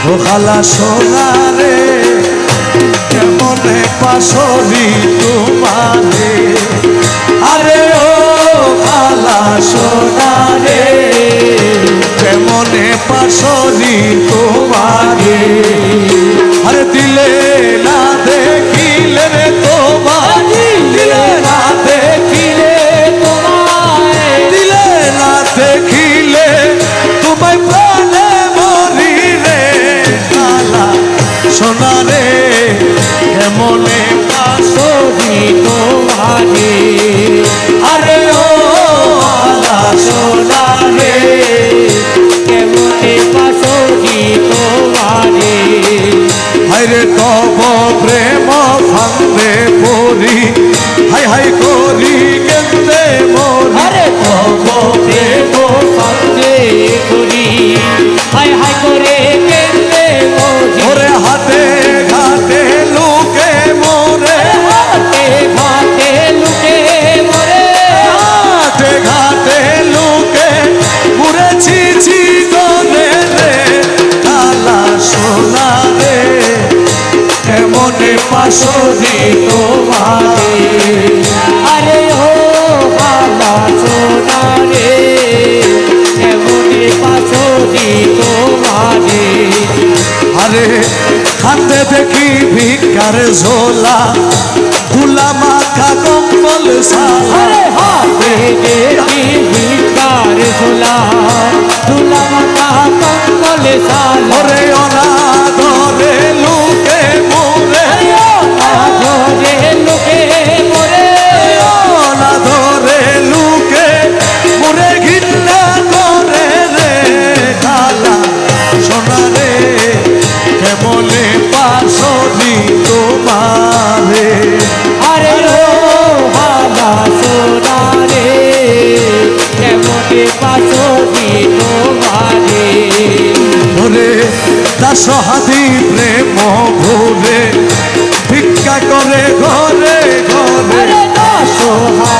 ও খালা সোনা রে কেমনে পাশরি তোমারে আরে ও খালা সোনা রে কেমনে পাশরি তোমারে আরে দিলে না দেখিলে রে তোমারে দিলে না দেখিলে তোমায় দিলে না দেখিলে তোমায় প্রাণে মরি রে খালা সোনা রে কেমনে পাশরি তোমারে আরে ও খালা সোনা রে কেমনে পাশরি তোমারে হায়রে তব প্রেম ফান্দে পড়ি হাই হাই করি কেন্দে মরি আরে তব প্রেম ফান্দে পড়ি হাই হাই করে কেন্দে মরি ওরে হাতে ঘাটে লুকে মোরে হাতে ঘাটে লুকে মরে হাতে ঘাটে লুকে মরেছি ছি করে রে খালা সোনা রে কেমনে পাশরি তোমারে আরে ও খালা সোনা রে কেমনে পাশরি তোমারে আরে হাতে দেখি ভিকার ঝোলা তুলা মাখা কম্বল সালা আরে হাতে দেখি ভিকার ঝোলা তুলা মাথা কম্বল সালা ওরে ওরা ধরে লুকে মোরে ধরে লোকে মরে ওরা ধরে লুকে মোরে ঘিন্না করে রে খালা সোনা রে কেমনে পাশরি তোমারে আরে ও হালা সোনা রে কেমনে পাশরি তোমারে ওরে দাসহাদি প্রেম ঘুরে ভিক্ষা করে ঘরে ঘরে আরে দাসহাদি